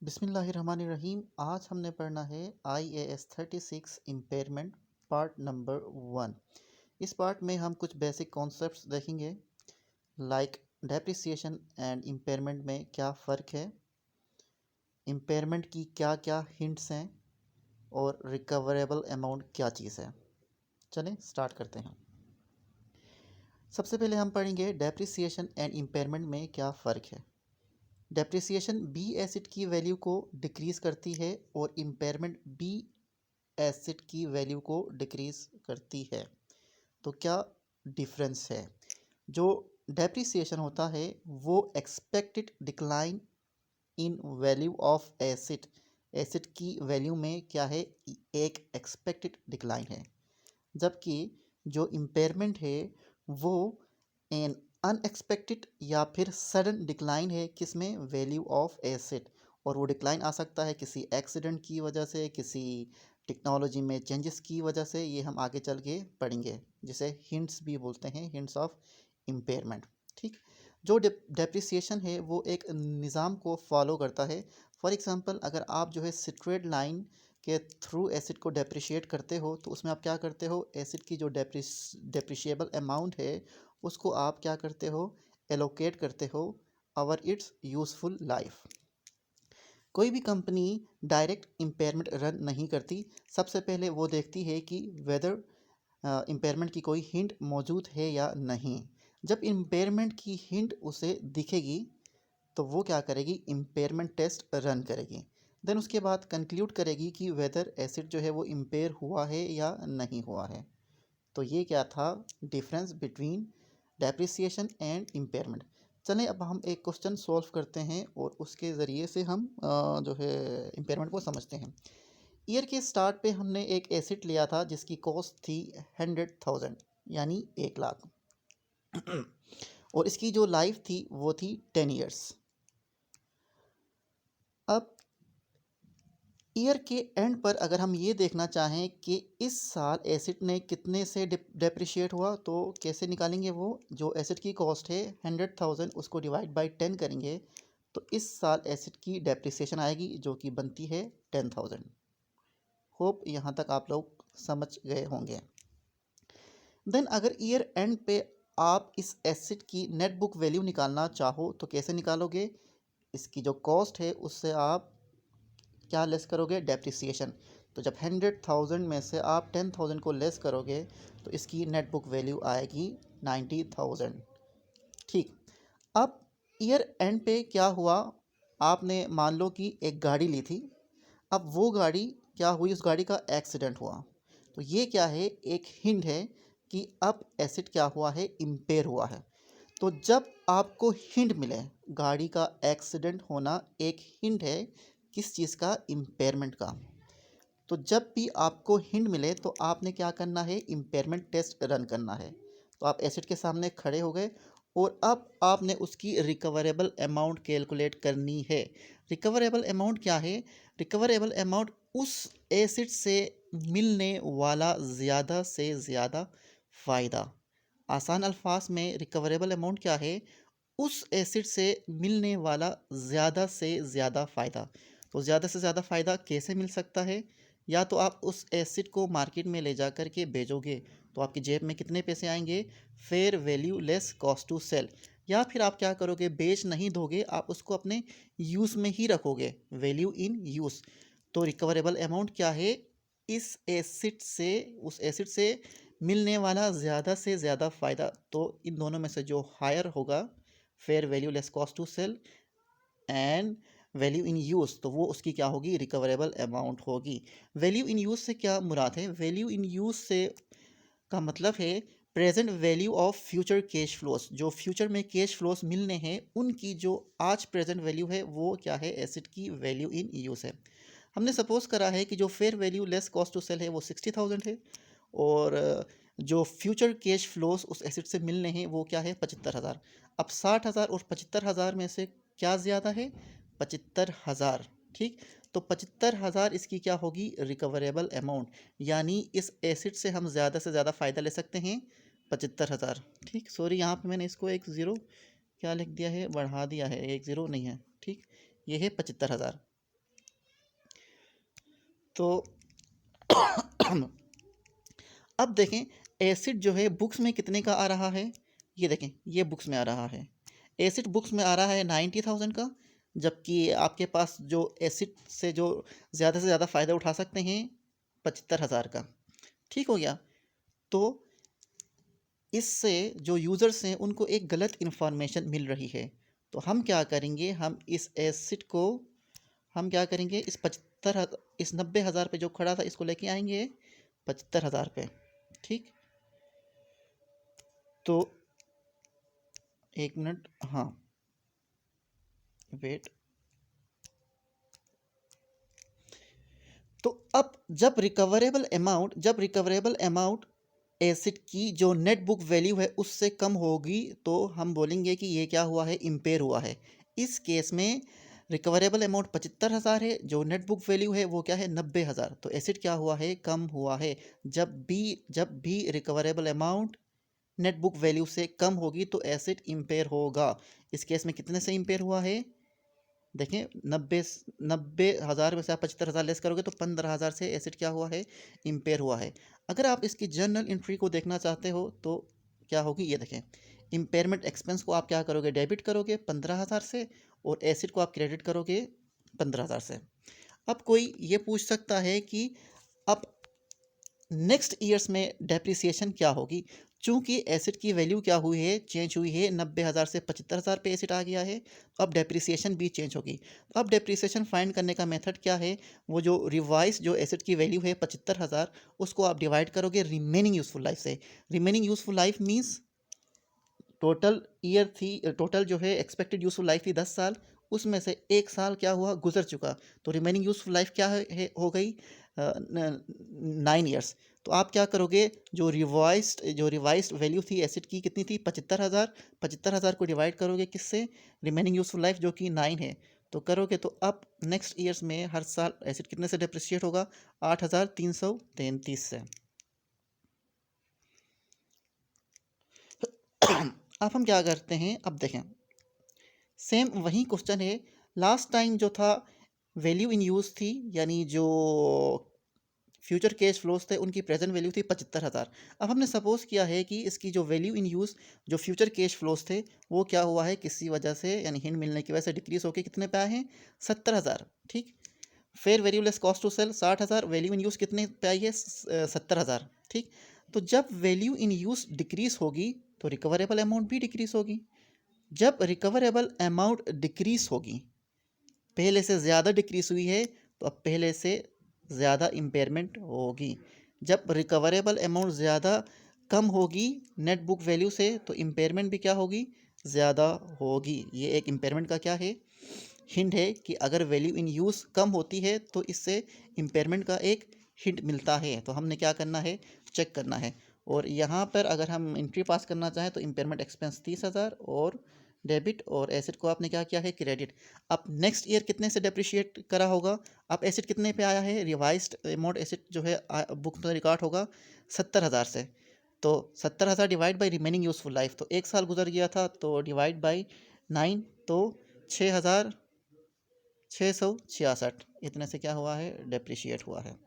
बिस्मिल्लाहिर्रहमानिर्रहीम। आज हमने पढ़ना है IAS 36 इम्पेयरमेंट पार्ट नंबर 1। इस पार्ट में हम कुछ बेसिक कॉन्सेप्ट्स देखेंगे, लाइक डेप्रिसिएशन एंड इम्पेयरमेंट में क्या फ़र्क है, इम्पेयरमेंट की क्या क्या हिंट्स हैं और रिकवरेबल अमाउंट क्या चीज़ है। चलें स्टार्ट करते हैं। सबसे पहले हम पढ़ेंगे डेप्रिसिएशन एंड इम्पेयरमेंट में क्या फ़र्क है। डेप्रिसिएशन बी एसिड की वैल्यू को डिक्रीज़ करती है और इम्पेयरमेंट बी एसिड की वैल्यू को डिक्रीज़ करती है। तो क्या डिफरेंस है? जो डेप्रिसिएशन होता है वो expected decline in value of acid, acid की वैल्यू में क्या है, एक एक्सपेक्टेड डिक्लाइन है। जबकि जो इम्पेयरमेंट है वो एन अनएक्सपेक्टेड या फिर सडन डिक्लाइन है, किसमें, वैल्यू ऑफ एसिड। और वो डिक्लाइन आ सकता है किसी एक्सीडेंट की वजह से, किसी टेक्नोलॉजी में चेंजेस की वजह से। ये हम आगे चल के पढ़ेंगे, जिसे हिंट्स भी बोलते हैं, हिंट्स ऑफ इम्पेयरमेंट। ठीक, जो डेप्रिसिएशन है वो एक निज़ाम को फॉलो करता है। फॉर एग्ज़ाम्पल, अगर आप जो है स्ट्रेट लाइन के थ्रू एसिड को डेप्रिशिएट करते हो तो उसमें आप क्या करते हो, एसिड की जो डेप्रिशिएबल अमाउंट है उसको आप क्या करते हो, एलोकेट करते हो ओवर इट्स यूज़फुल लाइफ। कोई भी कंपनी डायरेक्ट इम्पेयरमेंट रन नहीं करती। सबसे पहले वो देखती है कि वेदर इम्पेयरमेंट की कोई हिंट मौजूद है या नहीं। जब इम्पेयरमेंट की हिंट उसे दिखेगी तो वो क्या करेगी, इम्पेयरमेंट टेस्ट रन करेगी। देन उसके बाद कंक्लूड करेगी कि वेदर एसिड जो है वो इम्पेयर हुआ है या नहीं हुआ है। तो ये क्या था, difference between depreciation and impairment. चलें अब हम एक क्वेश्चन सॉल्व करते हैं और उसके ज़रिए से हम जो है इम्पेयरमेंट को समझते हैं। ईयर के स्टार्ट पे हमने एक एसिड लिया था जिसकी कॉस्ट थी 100,000 यानी 1 लाख और इसकी जो लाइफ थी वो थी 10 ईयर्स। अब ईयर के एंड पर अगर हम ये देखना चाहें कि इस साल एसिड ने कितने से डेप्रिशिएट हुआ, तो कैसे निकालेंगे, वो जो एसिड की कॉस्ट है 100,000 उसको डिवाइड बाय 10 करेंगे तो इस साल एसिड की डेप्रिसिएशन आएगी जो कि बनती है 10,000। होप यहाँ तक आप लोग समझ गए होंगे। देन अगर ईयर एंड पे आप इस एसिड की नेट बुक वैल्यू निकालना चाहो तो कैसे निकालोगे, इसकी जो कॉस्ट है उससे आप क्या लेस करोगे, डेप्रिसिएशन। तो जब 100,000 में से आप 10,000 को लेस करोगे तो इसकी नेट बुक वैल्यू आएगी 90,000। ठीक, अब ईयर एंड पे क्या हुआ, आपने मान लो कि एक गाड़ी ली थी। अब वो गाड़ी क्या हुई, उस गाड़ी का एक्सीडेंट हुआ। तो ये क्या है, एक हिंट है कि अब एसिड क्या हुआ है, इम्पेयर हुआ है। तो जब आपको हिंट मिले, गाड़ी का एक्सीडेंट होना एक हिंट है, किस चीज़ का, इम्पेयरमेंट का। तो जब भी आपको हिंट मिले तो आपने क्या करना है, इम्पेयरमेंट टेस्ट रन करना है। तो आप एसिड के सामने खड़े हो गए और अब आपने उसकी रिकवरेबल अमाउंट कैलकुलेट करनी है। रिकवरेबल अमाउंट क्या है, रिकवरेबल अमाउंट उस एसिड से मिलने वाला ज़्यादा से ज़्यादा फ़ायदा। आसान अल्फाज में रिकवरेबल अमाउंट क्या है, उस एसिड से मिलने वाला ज़्यादा से ज़्यादा फ़ायदा। तो ज़्यादा से ज़्यादा फ़ायदा कैसे मिल सकता है, या तो आप उस एसिड को मार्केट में ले जा कर के बेचोगे तो आपकी जेब में कितने पैसे आएंगे, fair value less cost to sell. या फिर आप क्या करोगे, बेच नहीं दोगे, आप उसको अपने यूज़ में ही रखोगे, वैल्यू इन यूज़। तो रिकवरेबल अमाउंट क्या है, इस एसिड से, उस एसिड से मिलने वाला ज़्यादा से ज़्यादा फ़ायदा। तो इन दोनों में से जो हायर होगा, fair value less cost to sell and value in use, तो वो उसकी क्या होगी, रिकवरेबल अमाउंट होगी। वैल्यू इन यूज़ से क्या मुराद है, वैल्यू इन यूज़ से का मतलब है present value of future cash flows. जो फ्यूचर में कैश फ्लोस मिलने हैं उनकी जो आज प्रेजेंट वैल्यू है वो क्या है, एसिड की वैल्यू इन यूज़ है। हमने सपोज करा है कि जो fair value less cost to sell है वो 60,000 है और जो फ्यूचर कैश फ्लोस उस एसिड से मिलने हैं वो क्या है, 75,000। अब 60,000 और 75,000 में से क्या ज़्यादा है, 75,000। ठीक, तो 75,000 इसकी क्या होगी, रिकवरेबल अमाउंट। यानी इस एसिड से हम ज़्यादा से ज़्यादा फ़ायदा ले सकते हैं, 75,000। ठीक, सॉरी यहाँ पे मैंने इसको एक ज़ीरो क्या लिख दिया है, बढ़ा दिया है, एक ज़ीरो नहीं है। ठीक, ये है 75,000। तो अब देखें एसिड जो है बुक्स में कितने का आ रहा है, ये देखें ये बुक्स में आ रहा है, एसिड बुक्स में आ रहा है 90,000 का, जबकि आपके पास जो एसिड से जो ज़्यादा से ज़्यादा फ़ायदा उठा सकते हैं 75,000 का। ठीक हो गया। तो इससे जो यूज़र्स हैं उनको एक गलत इन्फॉर्मेशन मिल रही है। तो हम क्या करेंगे, हम इस एसिड को हम क्या करेंगे, इस 90,000 पे जो खड़ा था इसको लेके आएंगे 75,000 पे। ठीक, तो एक मिनट, हाँ वेट। तो अब जब रिकवरेबल अमाउंट एसिड की जो नेट बुक वैल्यू है उससे कम होगी तो हम बोलेंगे कि ये क्या हुआ है, इम्पेयर हुआ है। इस केस में रिकवरेबल अमाउंट 75,000 है, जो नेट बुक वैल्यू है वो क्या है 90,000, तो एसिड क्या हुआ है, कम हुआ है। जब भी recoverable amount net book value से कम होगी तो एसिड इम्पेयर होगा। इस केस में कितने से इम्पेयर हुआ है, देखें 90,000 में से आप 75,000 लेस करोगे तो 15,000 से एसिड क्या हुआ है, इम्पेयर हुआ है। अगर आप इसकी जर्नल एंट्री को देखना चाहते हो तो क्या होगी, ये देखें इम्पेयरमेंट एक्सपेंस को आप क्या करोगे, डेबिट करोगे 15,000 से, और एसिड को आप क्रेडिट करोगे 15,000 से। अब कोई ये पूछ सकता है कि अब नेक्स्ट ईयर्स में डेप्रिसिएशन क्या होगी। चूंकि एसिड की वैल्यू क्या हुई है, चेंज हुई है, 90,000 से 75,000 पे एसिड आ गया है, तो अब डेप्रिसिएशन भी चेंज होगी। अब डेप्रिसिएशन फाइंड करने का मेथड क्या है, वो जो रिवाइज जो एसिड की वैल्यू है 75,000, उसको आप डिवाइड करोगे रिमेनिंग यूजफुल लाइफ से। Remaining useful life means total जो है एक्सपेक्टेड यूजफुल लाइफ थी 10 साल, उसमें से 1 साल क्या हुआ, गुजर चुका, तो रिमेनिंग यूजफुल लाइफ क्या हो गई, 9 ईयर्स। तो आप क्या करोगे, जो रिवाइज्ड वैल्यू थी एसिड की कितनी थी 75,000, 75,000 को डिवाइड करोगे किससे, रिमेनिंग यूजफुल लाइफ जो कि 9 है, तो करोगे तो अब नेक्स्ट ईयर्स में हर साल एसिड कितने से डिप्रिशिएट होगा, 8,333 से। अब हम क्या करते हैं, अब देखें सेम वही क्वेश्चन है। लास्ट टाइम जो था वैल्यू इन यूज़ थी, यानी जो फ्यूचर कैश फ्लोज थे उनकी प्रेजेंट वैल्यू थी 75,000। अब हमने सपोज किया है कि इसकी जो वैल्यू इन यूज़ जो फ्यूचर कैश फ्लोज थे वो क्या हुआ है, किसी वजह से यानी हिंट मिलने की वजह से डिक्रीज होकर कितने पे आए हैं, 70,000। ठीक, fair value less cost to sell 60,000, value in use कितने पे आई है, 70,000। ठीक, तो जब वैल्यू इन यूज़ डिक्रीज होगी तो रिकवरेबल अमाउंट भी डिक्रीज होगी। जब रिकवरेबल अमाउंट डिक्रीज होगी, पहले से ज़्यादा डिक्रीज हुई है तो अब पहले से ज़्यादा इम्पेयरमेंट होगी। जब रिकवरेबल अमाउंट ज़्यादा कम होगी नेट बुक वैल्यू से तो इम्पेयरमेंट भी क्या होगी, ज़्यादा होगी। ये एक इम्पेयरमेंट का क्या है, हिंट है कि अगर वैल्यू इन यूज़ कम होती है तो इससे इम्पेयरमेंट का एक हिंट मिलता है। तो हमने क्या करना है, चेक करना है। और यहाँ पर अगर हम एंट्री पास करना चाहें तो इम्पेयरमेंट एक्सपेंस 30,000 और डेबिट, और एसिड को आपने क्या किया है, क्रेडिट। अब नेक्स्ट ईयर कितने से डेप्रिशिएट करा होगा, अब एसिड कितने पे आया है, रिवाइज्ड अमाउंट एसिड जो है बुक में रिकॉर्ड होगा 70,000 से। तो 70,000 divide by remaining useful life, तो 1 साल गुजर गया था तो डिवाइड बाई 9, तो 6,666 इतने से क्या हुआ है, डेप्रिशिएट हुआ है।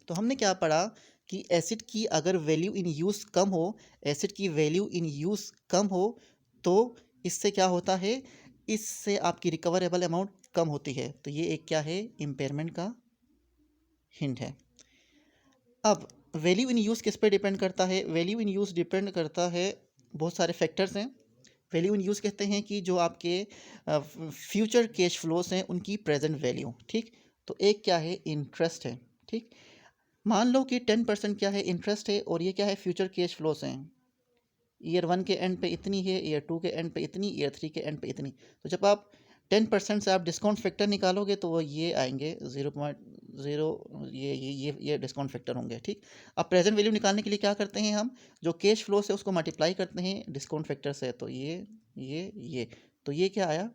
तो हमने क्या पढ़ा कि एसिड की अगर वैल्यू इन यूज़ कम हो, एसिड की वैल्यू इन यूज़ कम हो तो इससे क्या होता है, इससे आपकी रिकवरेबल अमाउंट कम होती है। तो ये एक क्या है, इम्पेयरमेंट का हिंट है। अब वैल्यू इन यूज़ किस पे डिपेंड करता है, वैल्यू इन यूज़ डिपेंड करता है, बहुत सारे फैक्टर्स हैं। वैल्यू इन यूज़ कहते हैं कि जो आपके फ्यूचर कैश फ्लोस हैं उनकी प्रेजेंट वैल्यू। ठीक, तो एक क्या है, इंटरेस्ट है। ठीक, मान लो कि 10% क्या है, इंटरेस्ट है, और ये क्या है, फ्यूचर कैश फ्लोस हैं। ईयर 1 के एंड पे इतनी है, ईयर 2 के एंड पे इतनी, ईयर 3 के एंड पे इतनी। तो जब आप 10% से आप डिस्काउंट फैक्टर निकालोगे तो वो ये आएंगे 0.0, ये डिस्काउंट फैक्टर होंगे। ठीक, अब प्रेजेंट वैल्यू निकालने के लिए क्या करते हैं, हम जो कैश फ्लो से उसको मल्टीप्लाई करते हैं डिस्काउंट फैक्टर से, तो ये तो ये क्या आया,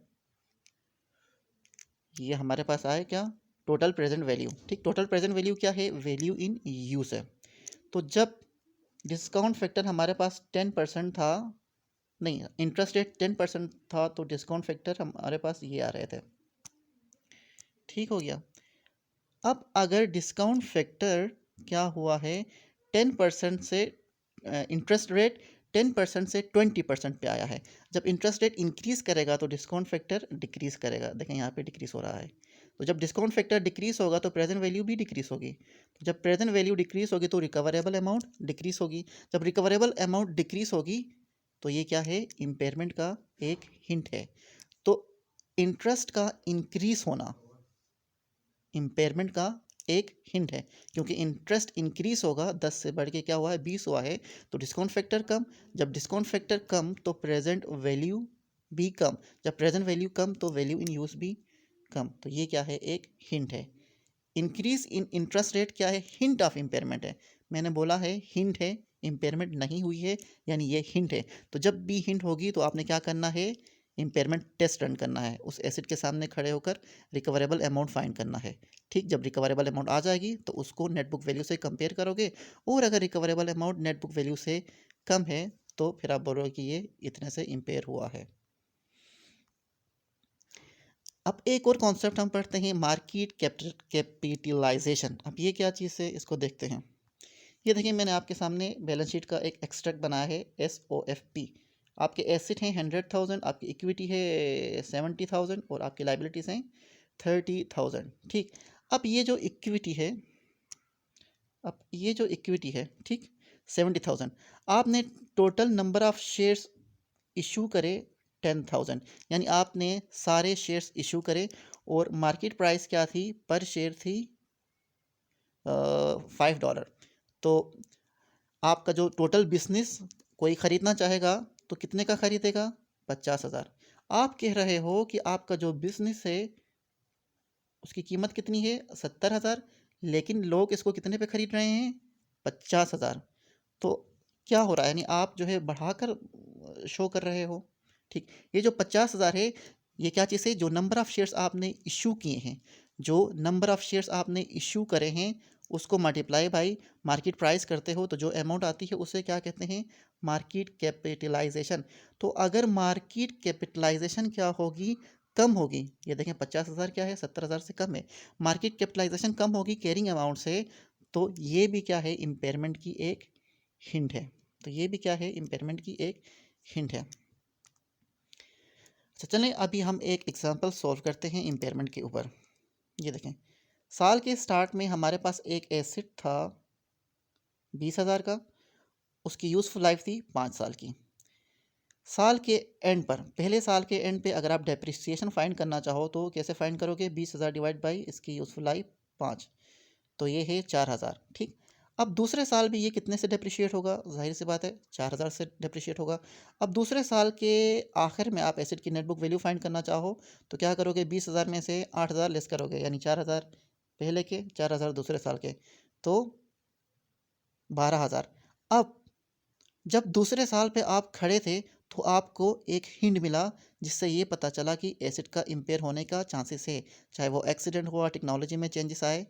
ये हमारे पास आया क्या, टोटल प्रेजेंट वैल्यू। ठीक, टोटल प्रेजेंट वैल्यू क्या है, वैल्यू इन यूज़ है। तो जब डिस्काउंट फैक्टर हमारे पास 10% था, नहीं इंटरेस्ट रेट 10% था, तो डिस्काउंट फैक्टर हमारे पास ये आ रहे थे। ठीक हो गया। अब अगर डिस्काउंट फैक्टर क्या हुआ है 10% से इंटरेस्ट रेट 10% से 20% पे आया है। जब इंटरेस्ट रेट इंक्रीज करेगा तो डिस्काउंट फैक्टर डिक्रीज करेगा। देखें यहाँ पे डिक्रीज हो रहा है। तो जब डिस्काउंट फैक्टर डिक्रीज होगा तो प्रेजेंट वैल्यू भी डिक्रीज होगी। तो जब प्रेजेंट वैल्यू डिक्रीज होगी तो रिकवरेबल अमाउंट डिक्रीज होगी। जब रिकवरेबल अमाउंट डिक्रीज होगी तो ये क्या है, इम्पेयरमेंट का एक हिंट है। तो इंटरेस्ट का इंक्रीज होना इम्पेयरमेंट का एक हिंट है, क्योंकि इंटरेस्ट इंक्रीज होगा, 10 से बढ़ के क्या हुआ है 20 हुआ है, तो डिस्काउंट फैक्टर कम। जब डिस्काउंट फैक्टर कम तो प्रेजेंट वैल्यू भी कम। जब प्रेजेंट वैल्यू कम तो वैल्यू इन यूज़ भी कम। तो ये क्या है, एक हिंट है। इंक्रीज इन इंटरेस्ट रेट क्या है, हिंट ऑफ इम्पेयरमेंट है। मैंने बोला है हिंट है, इम्पेयरमेंट नहीं हुई है, यानी ये हिंट है। तो जब भी हिंट होगी तो आपने क्या करना है, इम्पेयरमेंट टेस्ट रन करना है, उस एसिड के सामने खड़े होकर रिकवरेबल अमाउंट फाइंड करना है। ठीक, जब रिकवरेबल अमाउंट आ जाएगी तो उसको नेट बुक वैल्यू से कंपेयर करोगे, और अगर recoverable amount net book value से कम है तो फिर आप बोलोगे कि ये इतने से इम्पेयर हुआ है। अब एक और कॉन्सेप्ट हम पढ़ते हैं, मार्केट कैपिटलाइजेशन। अब ये क्या चीज़ है, इसको देखते हैं। ये देखिए, मैंने आपके सामने बैलेंस शीट का एक एक्सट्रैक्ट बनाया है, SOFP। आपके एसेट हैं 100,000, आपकी इक्विटी है 70,000 और आपकी लाइबिलिटीज़ हैं 30,000। ठीक, अब ये जो इक्विटी है ठीक 70,000, आपने total number of shares issue करे 10,000, यानी आपने सारे शेयर्स इशू करे, और मार्केट प्राइस क्या थी, पर शेयर थी $5। तो आपका जो टोटल बिजनेस कोई ख़रीदना चाहेगा तो कितने का ख़रीदेगा, 50,000। आप कह रहे हो कि आपका जो बिजनेस है उसकी कीमत कितनी है, 70,000, लेकिन लोग इसको कितने पे ख़रीद रहे हैं, 50,000। तो क्या हो रहा है, यानी आप जो है बढ़ाकर शो कर रहे हो। ठीक, ये जो 50,000 है, ये क्या चीज़ है, जो नंबर ऑफ़ शेयर्स आपने इशू किए हैं, जो नंबर ऑफ़ शेयर्स आपने इशू करे हैं, उसको मल्टीप्लाई बाई मार्केट प्राइस करते हो तो जो अमाउंट आती है उसे क्या कहते हैं, मार्केट कैपिटलाइजेशन। तो अगर मार्केट कैपिटलाइजेशन क्या होगी, कम होगी। ये देखें 50,000 क्या है, 70,000 से कम है। मार्केट कैपिटलाइजेशन कम होगी कैरिंग अमाउंट से, तो ये भी क्या है, इम्पेयरमेंट की एक हिंट है। तो ये भी क्या है, इम्पेयरमेंट की एक हिंट है। अच्छा, चलें अभी हम एक एग्जांपल सॉल्व करते हैं इम्पेयरमेंट के ऊपर। ये देखें, साल के स्टार्ट में हमारे पास एक एसेट था 20,000 का, उसकी यूज़फुल लाइफ थी 5 साल की। साल के एंड पर, पहले साल के एंड पे अगर आप डेप्रिसिएशन फाइंड करना चाहो तो कैसे फाइंड करोगे, 20,000 डिवाइड बाई इसकी यूज़फुल लाइफ 5, तो ये है 4,000। ठीक, अब दूसरे साल भी ये कितने से डेप्रिशिएट होगा, जाहिर सी बात है 4,000 से डेप्रिशिएट होगा। अब दूसरे साल के आखिर में आप एसेट की नेट बुक वैल्यू फाइंड करना चाहो तो क्या करोगे, 20,000 में से 8,000 लेस करोगे, यानी 4,000 पहले के, 4,000 दूसरे साल के, तो 12,000। अब जब दूसरे साल पे आप खड़े थे तो आपको एक हिंट मिला, जिससे ये पता चला कि एसिड का इम्पेयर होने का चांसेस है, चाहे वो एक्सीडेंट हुआ, टेक्नोलॉजी में चेंजेस आए,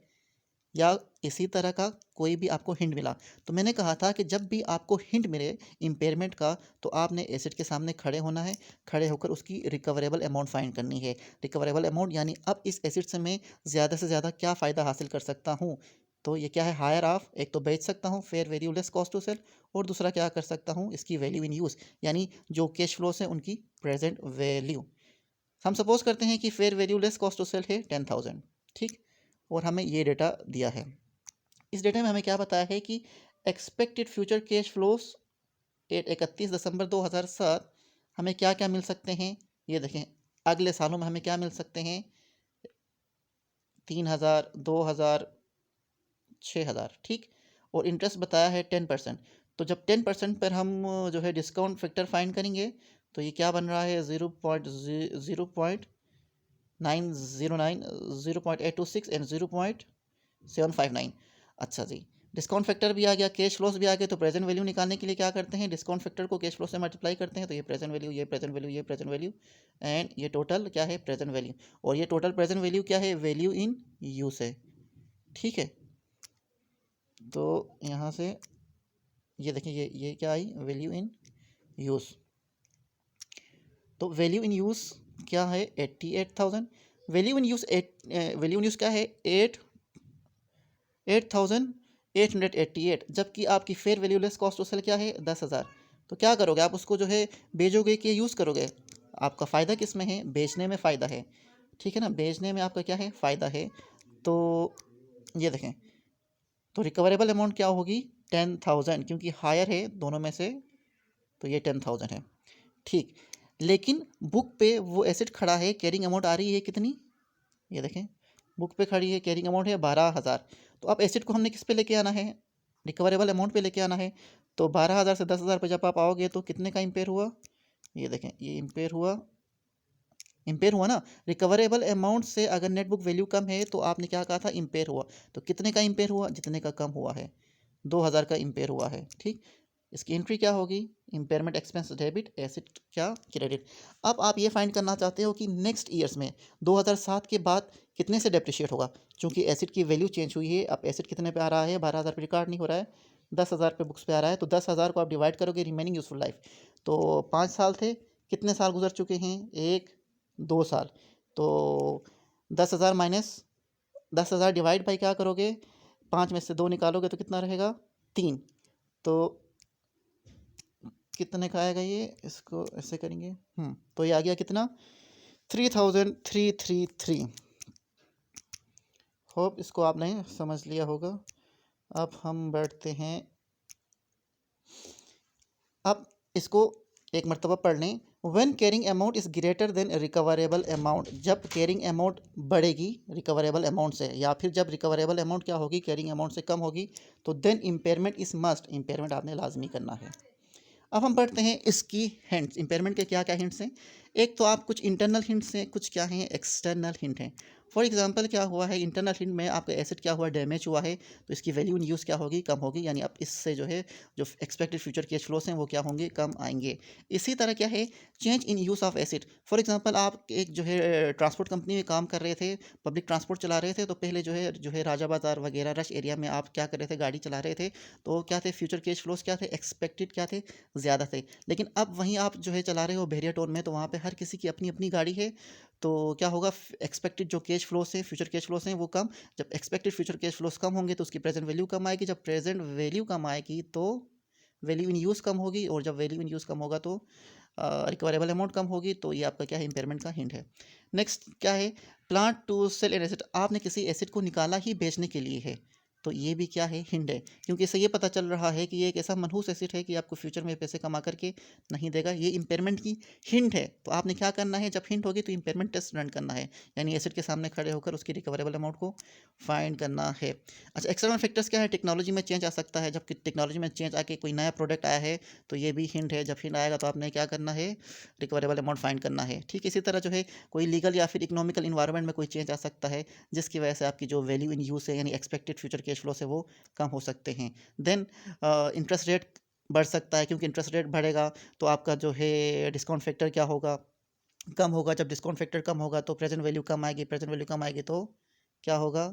या इसी तरह का कोई भी आपको हिंट मिला। तो मैंने कहा था कि जब भी आपको हिंट मिले इम्पेयरमेंट का तो आपने एसिड के सामने खड़े होना है, खड़े होकर उसकी रिकवरेबल अमाउंट फाइंड करनी है। रिकवरेबल अमाउंट यानी अब इस एसिड से मैं ज़्यादा से ज़्यादा क्या फ़ायदा हासिल कर सकता हूँ। तो ये क्या है, हायर ऑफ, एक तो बेच सकता हूँ fair value less cost to sell, और दूसरा क्या कर सकता हूँ, इसकी वैल्यू इन यूज़, यानी जो कैश फ्लोस हैं उनकी प्रेजेंट वैल्यू। हम सपोज करते हैं कि fair value less cost to sell है 10,000। ठीक, और हमें ये डेटा दिया है। इस डेटा में हमें क्या बताया है कि एक्सपेक्टेड फ्यूचर कैश फ्लोस 31 दिसंबर 2007 हमें क्या क्या मिल सकते हैं। ये देखें, अगले सालों में हमें क्या मिल सकते हैं, 3,000, 2,000, 6,000। ठीक, और इंटरेस्ट बताया है 10%। तो जब 10% पर हम जो है डिस्काउंट फैक्टर फाइंड करेंगे तो ये क्या बन रहा है, 0.909, 0.826 एंड 0.759। अच्छा जी, डिस्काउंट फैक्टर भी आ गया, कैश फ्लोस भी आ गए। तो प्रेजेंट वैल्यू निकालने के लिए क्या करते हैं, डिस्काउंट फैक्टर को कैश फ्लो से मल्टीप्लाई करते हैं, तो ये प्रेजेंट वैल्यू, ये प्रेजेंट वैल्यू, ये प्रेजेंट वैल्यू, एंड ये टोटल क्या है, प्रेजेंट वैल्यू। और ये टोटल प्रेजेंट वैल्यू क्या है, वैल्यू इन यूज़ है। ठीक है, तो यहाँ से ये देखिए, ये क्या आई, वैल्यू इन यूज़। तो वैल्यू इन यूज़ क्या है, 88,000। वैल्यू इन यूज़ क्या है, 8 8,888, जबकि आपकी fair value less cost to sell क्या है 10,000। तो क्या करोगे आप उसको जो है बेचोगे कि यूज़ करोगे? आपका फ़ायदा किस में है? बेचने में फ़ायदा है, ठीक है ना? बेचने में आपका क्या है? फ़ायदा है। तो ये देखें, तो रिकवरेबल अमाउंट क्या होगी? 10,000, क्योंकि हायर है दोनों में से, तो ये 10,000 है, ठीक। लेकिन बुक पे वो एसेट खड़ा है, कैरिंग अमाउंट आ रही है कितनी? ये देखें, बुक पे खड़ी है, कैरिंग अमाउंट है 12,000। तो अब एसेट को हमने किस पे लेके आना है? रिकवरेबल अमाउंट पे लेके आना है। तो 12,000 से 10,000 पे जब आप आओगे तो कितने का इम्पेयर हुआ? ये देखें, ये इम्पेयर हुआ ना। रिकवरेबल अमाउंट से अगर नेट बुक वैल्यू कम है तो आपने क्या कहा था? इम्पेयर हुआ। तो कितने का इम्पेयर हुआ? जितने का कम हुआ है, 2,000 का इम्पेयर हुआ है, ठीक। इसकी एंट्री क्या होगी? इम्पेयरमेंट एक्सपेंस डेबिट, एसेट क्या? क्रेडिट। अब आप ये फाइंड करना चाहते हो कि नेक्स्ट ईयर्स में 2007 के बाद कितने से डेप्रिशिएट होगा, क्योंकि एसेट की वैल्यू चेंज हुई है। अब एसेट कितने पे आ रहा है? 12,000 पे रिकॉर्ड नहीं हो रहा है, 10,000 पे बुक्स पे आ रहा है। तो 10,000 को आप डिवाइड करोगे रिमेनिंग यूजफुल लाइफ, तो 5 साल थे, कितने साल गुजर चुके हैं? 1, 2 साल। तो 10,000 माइनस 10,000 डिवाइड बाई क्या करोगे? 5 में से 2 निकालोगे तो कितना रहेगा? 3। तो कितने का आएगा ये? इसको ऐसे करेंगे, तो ये आ गया कितना? 3,333। होप इसको आपने समझ लिया होगा। अब हम बैठते हैं, अब इसको एक मरतबा पढ़ लें। When carrying amount is greater than recoverable amount, जब कैरिंग अमाउंट बढ़ेगी रिकवरेबल अमाउंट से, या फिर जब रिकवरेबल अमाउंट क्या होगी? कैरिंग अमाउंट से कम होगी, तो then impairment is must, impairment आपने लाजमी करना है। अब हम पढ़ते हैं इसकी हिंट्स, इम्पेयरमेंट के क्या क्या हिंट्स हैं। एक तो आप कुछ इंटरनल हिंट्स हैं, कुछ क्या हैं? एक्सटर्नल हिंट हैं। फॉर एग्जांपल क्या हुआ है? इंटरनल हिंट में आपका एसेट क्या हुआ? डैमेज हुआ है, तो इसकी वैल्यू इन यूज़ क्या होगी? कम होगी, यानी अब इससे जो है जो एक्सपेक्टेड फ्यूचर कैश फ्लोस हैं वो क्या होंगे? कम आएंगे। इसी तरह क्या है? Change in use of asset. For example आप एक जो है ट्रांसपोर्ट कंपनी में काम कर रहे थे, पब्लिक ट्रांसपोर्ट चला रहे थे, तो पहले जो है राजा बाज़ार वगैरह रश एरिया में आप क्या कर रहे थे? गाड़ी चला रहे थे। तो क्या थे? फ्यूचर कैश फ्लोस क्या थे? एक्सपेक्टेड क्या थे? ज़्यादा थे। लेकिन अब वहीं आप जो है चला रहे हो बैरिया टोल में, तो वहाँ पे हर किसी की अपनी अपनी गाड़ी है। तो क्या होगा? एक्सपेक्टेड जो कैश फ्लोस हैं, फ्यूचर कैश फ्लोस हैं, वो कम। जब एक्सपेक्टेड फ्यूचर कैश फ्लोस कम होंगे तो उसकी प्रेजेंट वैल्यू कम आएगी। जब प्रेजेंट वैल्यू कम आएगी तो वैल्यू इन यूज़ कम होगी, और जब वैल्यू इन यूज़ कम होगा तो रिकवरेबल अमाउंट कम होगी। तो ये आपका क्या है? इम्पेयरमेंट का हिंट है। नेक्स्ट क्या है? Plant to sell an asset, आपने किसी एसेट को निकाला ही बेचने के लिए है, तो ये भी क्या है? हिंट है, क्योंकि इससे ये पता चल रहा है कि ये एक ऐसा मनहूस एसेट है कि आपको फ्यूचर में पैसे कमा करके नहीं देगा। ये इम्पेयरमेंट की हिंट है। तो आपने क्या करना है? जब हिंट होगी तो इम्पेयरमेंट टेस्ट रन करना है, यानी एसेट के सामने खड़े होकर उसकी रिकवरेबल अमाउंट को फाइंड करना है। अच्छा, एक्सटर्नल फैक्टर्स क्या है? टेक्नोलॉजी में चेंज आ सकता है, जब टेक्नोलॉजी में चेंज आके कोई नया प्रोडक्ट आया है, तो ये भी हिंट है। जब हिंट आएगा तो आपने क्या करना है? रिकवरेबल अमाउंट फाइंड करना है, ठीक। इसी तरह जो है कोई लीगल या फिर इकोनॉमिकल इन्वायरमेंट में कोई चेंज आ सकता है, जिसकी वजह से आपकी जो वैल्यू इन यूज़ है, यानी एक्सपेक्टेड फ्यूचर कैश फ्लो है, वो कम हो सकते हैं। देन इंटरेस्ट रेट बढ़ सकता है, क्योंकि इंटरेस्ट रेट बढ़ेगा तो आपका जो है डिस्काउंट फैक्टर क्या होगा? कम होगा। जब डिस्काउंट फैक्टर कम होगा तो प्रेजेंट वैल्यू कम आएगी, प्रेजेंट वैल्यू कम आएगी तो क्या होगा?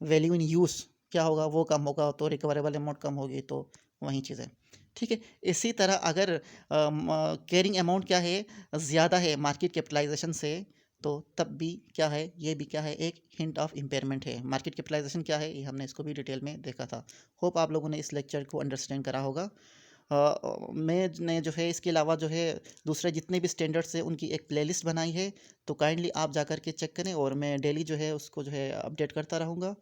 वैल्यू इन यूज़ क्या होगा? वो कम होगा, तो रिकवरेबल अमाउंट कम होगी, तो वही चीज़ है, ठीक है। इसी तरह अगर कैरिंग अमाउंट क्या है? ज़्यादा है मार्केट कैपिटलाइजेशन से, तो तब भी क्या है? ये भी क्या है? एक हिंट ऑफ इम्पेयरमेंट है। मार्केट कैपिटलाइजेशन क्या है? ये हमने इसको भी डिटेल में देखा था। होप आप लोगों ने इस लेक्चर को अंडरस्टैंड करा होगा। मैंने जो है इसके अलावा जो है दूसरे जितने भी स्टैंडर्ड्स हैं उनकी एक प्लेलिस्ट बनाई है, तो काइंडली आप जा कर के चेक करें, और मैं डेली जो है उसको जो है अपडेट करता रहूँगा।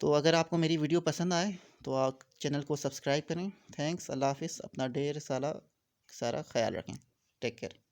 तो अगर आपको मेरी वीडियो पसंद आए तो आप चैनल को सब्सक्राइब करें। थैंक्स, अल्लाह हाफ़िज़। अपना ढेर सारा सारा ख्याल रखें। Take care.